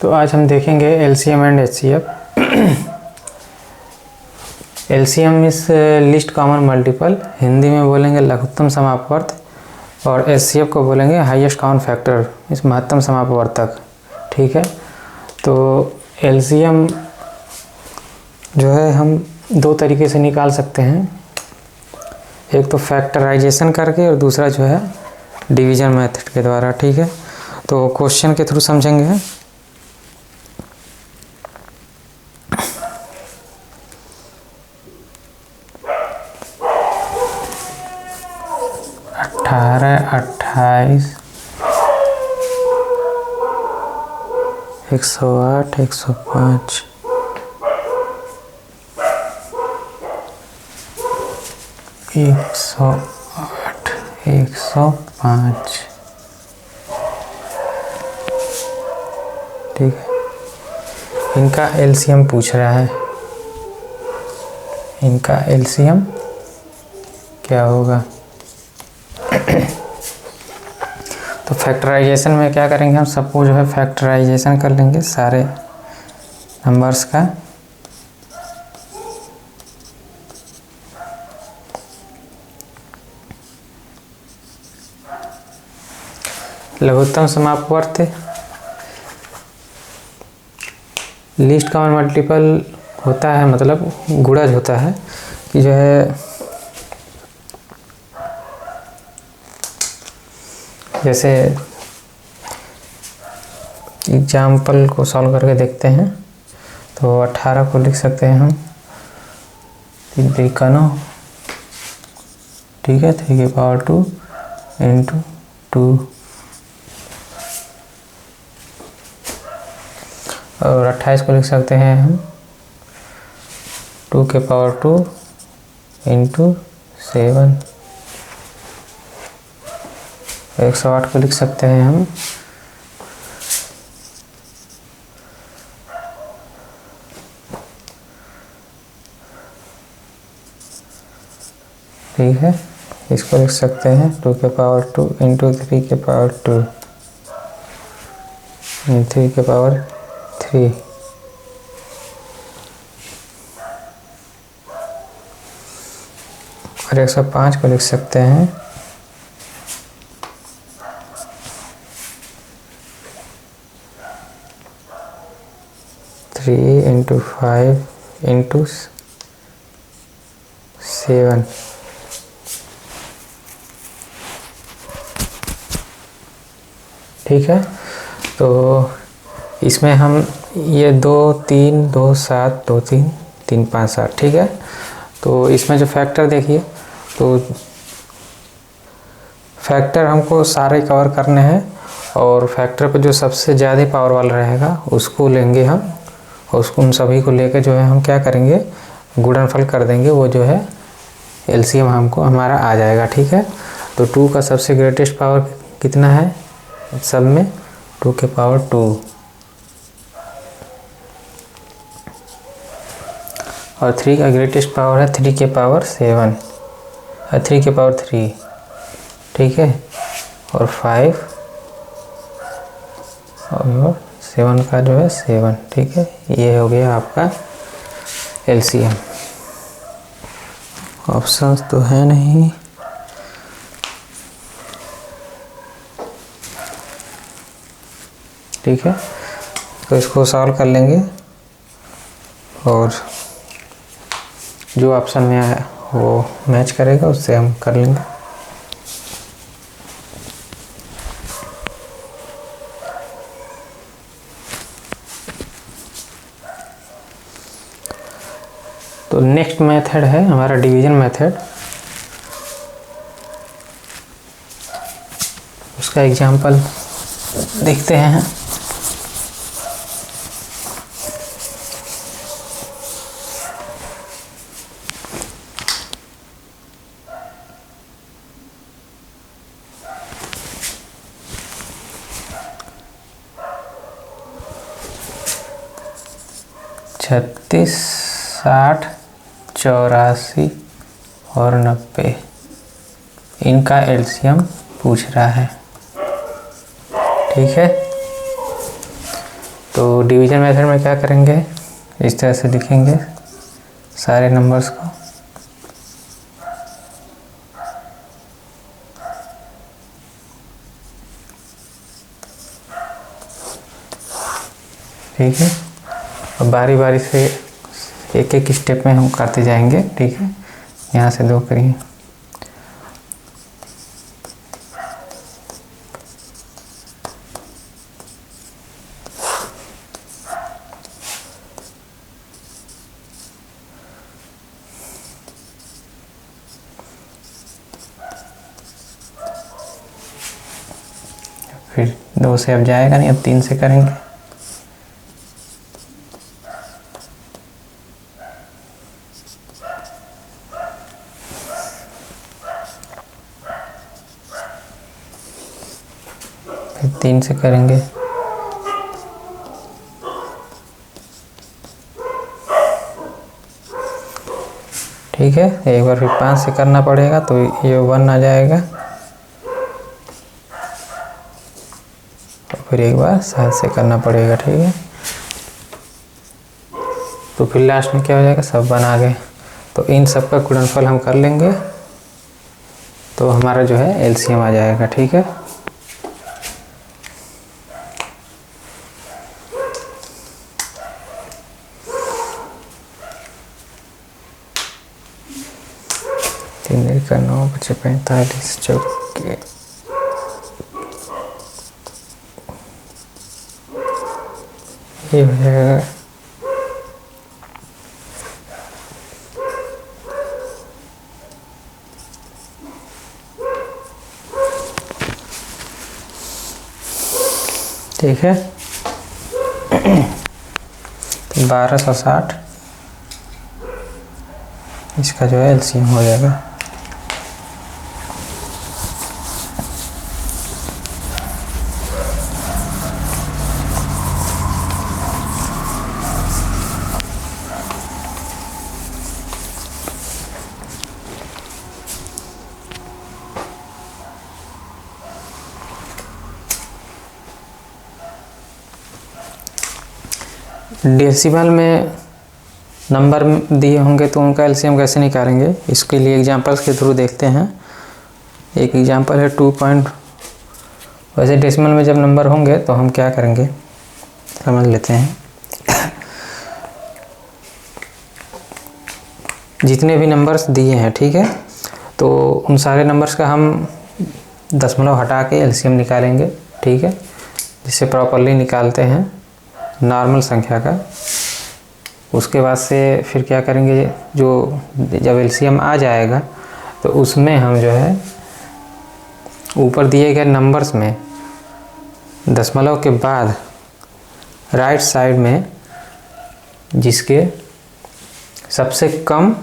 तो आज हम देखेंगे एलसीएम एंड एचसीएफ। एलसीएम इस लिस्ट कॉमन मल्टीपल, हिंदी में बोलेंगे लघुत्तम समापवर्त, और एचसीएफ को बोलेंगे हाईएस्ट कॉमन फैक्टर, इस महत्तम समापवर्तक। ठीक है, तो एलसीएम जो है हम दो तरीके से निकाल सकते हैं, एक तो फैक्टराइजेशन करके और दूसरा जो है डिवीजन मेथड के द्वारा। ठीक है, तो क्वेश्चन के थ्रू समझेंगे। अठारह, 28, 108, 105, 108, 105। ठीक है, इनका एलसीएम पूछ रहा है। इनका एलसीएम क्या होगा? तो फैक्टराइजेशन में क्या करेंगे हम, सबको जो है फैक्टराइजेशन कर लेंगे सारे नंबर्स का। लघुत्तम समापवर्त लिस्ट कॉमन मल्टीपल होता है, मतलब गुणज होता है कि जो है जैसे एग्जाम्पल को सॉल्व करके देखते हैं। तो 18 को लिख सकते हैं हम 3 का 9, ठीक है, 3 की पावर 2 इंटू 2, और 28 को लिख सकते हैं हम 2 के पावर 2 इंटू 7, 108 को लिख सकते हैं हम 3 है, इसको लिख सकते हैं 2 के पावर 2 इंटू 3 के पावर 2, 3 के पावर 3, और 105 को लिख सकते हैं 3 इंटू 5 इंटू 7। ठीक है, तो इसमें हम ये 2 3 2 7 2 3 3 5 7, ठीक है। तो इसमें जो फैक्टर देखिए, तो फैक्टर हमको सारे कवर करने हैं, और फैक्टर पे जो सबसे ज़्यादा पावर वाला रहेगा उसको लेंगे हम, और उसको उन सभी को लेकर जो है हम क्या करेंगे, गुणनफल कर देंगे, वो जो है एलसीएम हमको हमारा आ जाएगा। ठीक है, तो 2 का सबसे ग्रेटेस्ट पावर कितना है सब में, 2 के पावर 2, और 3 का ग्रेटेस्ट पावर है 3 के पावर 7, 3 के पावर 3, ठीक है, और 5 और 7 का जो है 7। ठीक है, ये हो गया आपका एलसीएम। ऑप्शंस तो है नहीं, ठीक है, तो इसको सॉल्व कर लेंगे, और जो ऑप्शन में आया वो मैच करेगा उससे हम कर लेंगे। तो नेक्स्ट मेथड है हमारा डिवीजन मेथड। उसका एग्जांपल देखते हैं। छत्तीस, 60, 84 और 90, इनका एलसीएम पूछ रहा है। ठीक है, तो डिवीजन मेथड में क्या करेंगे, इस तरह से लिखेंगे सारे नंबर्स को। ठीक है, और बारी बारी से एक एक स्टेप में हम करते जाएंगे। ठीक है, यहाँ से 2 करिए। फिर 2 से अब जाएगा नहीं, अब 3 से करेंगे। फिर 3 से करेंगे। ठीक है, एक बार फिर 5 से करना पड़ेगा तो ये 1 आ जाएगा। फिर एक बार 7 से करना पड़ेगा। ठीक है, तो फिर लास्ट में क्या हो जाएगा, सब 1 आ गए। तो इन सब का गुणनफल हम कर लेंगे तो हमारा जो है एलसीएम आ जाएगा। ठीक है, तीन का 9 बचे 45 चौके। ये हो जाएगा ठीक है। तो 1260 इसका जो है एलसीएम हो जाएगा। डेसिमल में नंबर दिए होंगे तो उनका एलसीएम कैसे निकालेंगे, इसके लिए एग्जांपल्स के थ्रू देखते हैं। एक एग्जांपल है 2 पॉइंट। वैसे डेसिमल में जब नंबर होंगे तो हम क्या करेंगे समझ लेते हैं। जितने भी नंबर्स दिए हैं, ठीक है, तो उन सारे नंबर्स का हम दशमलव हटा के एलसीएम निकालेंगे। ठीक है, जिसे प्रॉपरली निकालते हैं नॉर्मल संख्या का। उसके बाद से फिर क्या करेंगे, जो जब एलसीएम आ जाएगा तो उसमें हम जो है ऊपर दिए गए नंबर्स में दशमलव के बाद राइट साइड में जिसके सबसे कम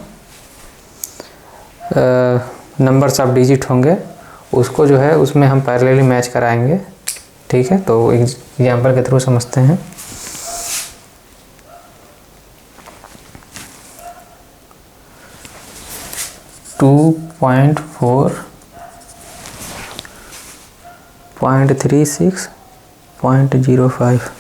नंबर्स ऑफ डिजिट होंगे उसको जो है उसमें हम पैरेलली मैच कराएंगे। ठीक है, तो एग्जाम्पल के थ्रू समझते हैं। टू 4.36.05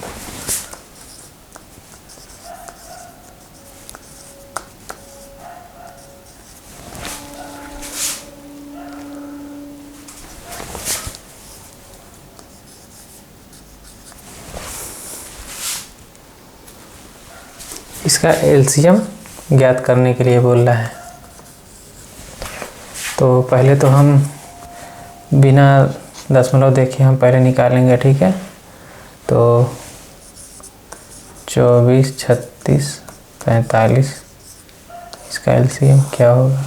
इसका एलसीएम ज्ञात करने के लिए बोल रहा है। तो पहले तो हम बिना दशमलव देखे हम पहले निकालेंगे। ठीक है, तो 24, 36, 45 इसका एलसीएम क्या होगा।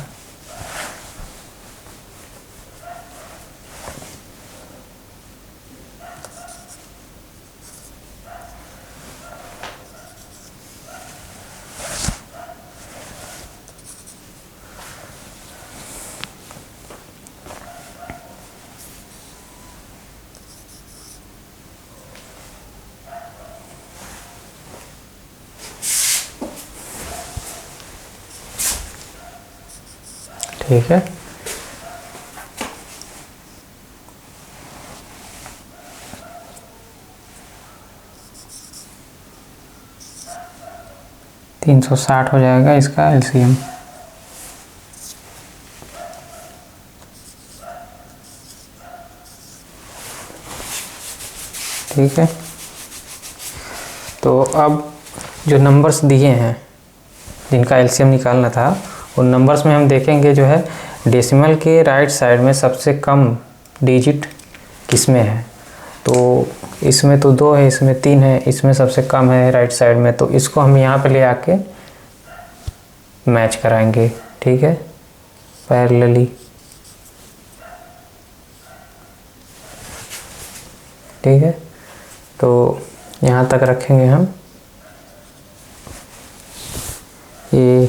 ठीक है, 360 हो जाएगा इसका एलसीएम। ठीक है, तो अब जो नंबर्स दिए हैं जिनका एलसीएम निकालना था, उन नंबर्स में हम देखेंगे जो है डेसिमल के राइट साइड में सबसे कम डिजिट किसमें है। तो इसमें तो 2 है, इसमें 3 है, इसमें सबसे कम है राइट साइड में, तो इसको हम यहाँ पे ले आके मैच कराएंगे। ठीक है, पैरेलली। ठीक है, तो यहाँ तक रखेंगे हम। ये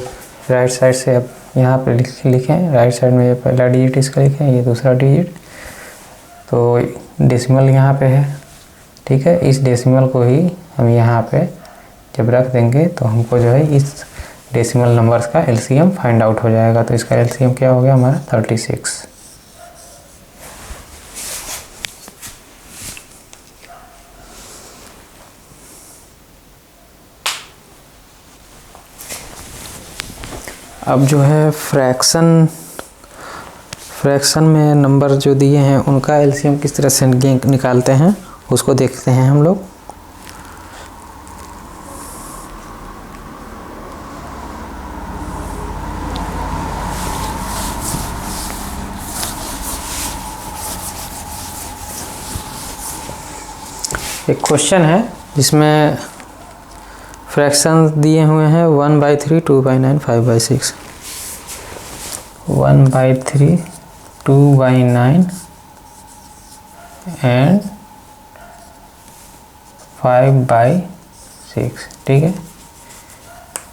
राइट साइड से अब यहाँ पे लिखें, राइट साइड में ये पहला डिजिट इसका लिखें, ये दूसरा डिजिट, तो डेसिमल यहाँ पे है। ठीक है, इस डेसिमल को ही हम यहाँ पे जब रख देंगे तो हमको जो है इस डेसिमल नंबर्स का एलसीएम फाइंड आउट हो जाएगा। तो इसका एलसीएम क्या हो गया हमारा 36। अब जो है फ्रैक्शन में नंबर जो दिए हैं उनका एलसीएम किस तरह से निकालते हैं उसको देखते हैं हम लोग। एक क्वेश्चन है जिसमें फ्रैक्शन दिए हुए हैं 1/3, 2/9, 5/6। 1/3, 2/9 एंड 5/6। ठीक है,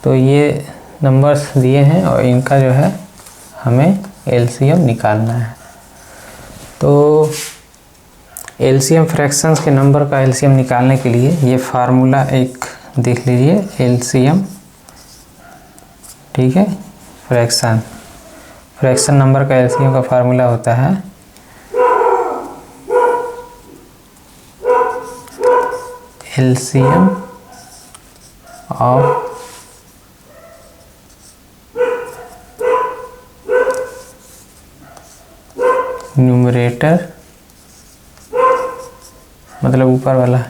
तो ये नंबर्स दिए हैं और इनका जो है हमें एलसीएम निकालना है। तो एलसीएम फ्रैक्शंस के नंबर का एलसीएम निकालने के लिए ये फार्मूला एक देख लीजिए, एलसीएम। ठीक है, फ्रैक्शन नंबर का एलसीएम का फार्मूला होता है एलसीएम ऑफ न्यूमरेटर, मतलब ऊपर वाला,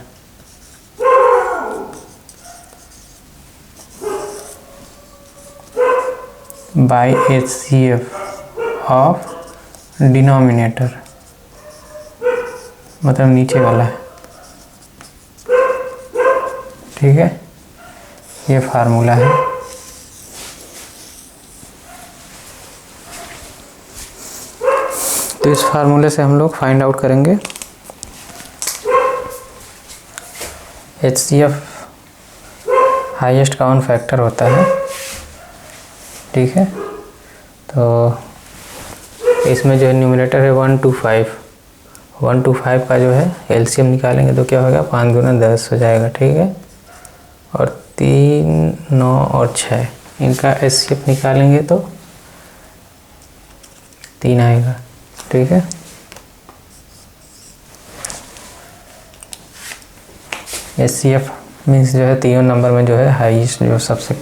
बाई HCF ऑफ डिनोमिनेटर, मतलब नीचे वाला है। ठीक है, ये फार्मूला है। तो इस फार्मूले से हम लोग फाइंड आउट करेंगे HCF हाईएस्ट कॉमन फैक्टर होता है। ठीक है, तो इसमें जो है न्यूमरेटर है 1 to 5, 1 to 5 का जो है एलसीएम निकालेंगे तो क्या होगा 5 गुना 10 हो जाएगा। ठीक है, और 3, 9 और 6 इनका एचसीएफ निकालेंगे तो 3 आएगा। ठीक है, एचसीएफ मीन्स जो है तीनों नंबर में जो है हाईएस्ट, जो सबसे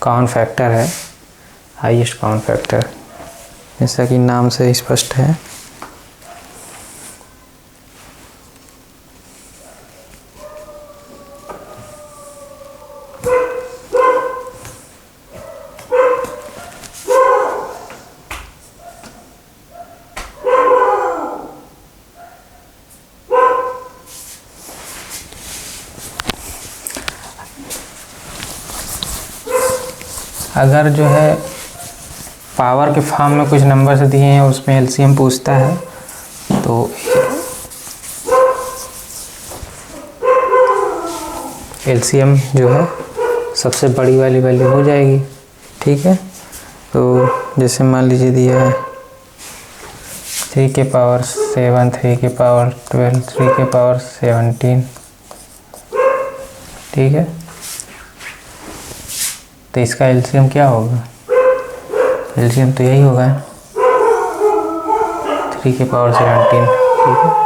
कॉमन फैक्टर है, हाईएस्ट कॉमन फैक्टर, जैसा कि नाम से स्पष्ट है। अगर जो है पावर के फॉर्म में कुछ नंबर से दिए हैं उसमें एलसीएम पूछता है तो एलसीएम जो है सबसे बड़ी वाली वैल्यू हो जाएगी। ठीक है, तो जैसे मान लीजिए दिया है 3 के पावर 7, 3 के पावर 12, 3 के पावर 17। ठीक है, तो इसका एलसीएम क्या होगा, एलसीएम तो यही होगा 3 के पावर 17। ठीक है,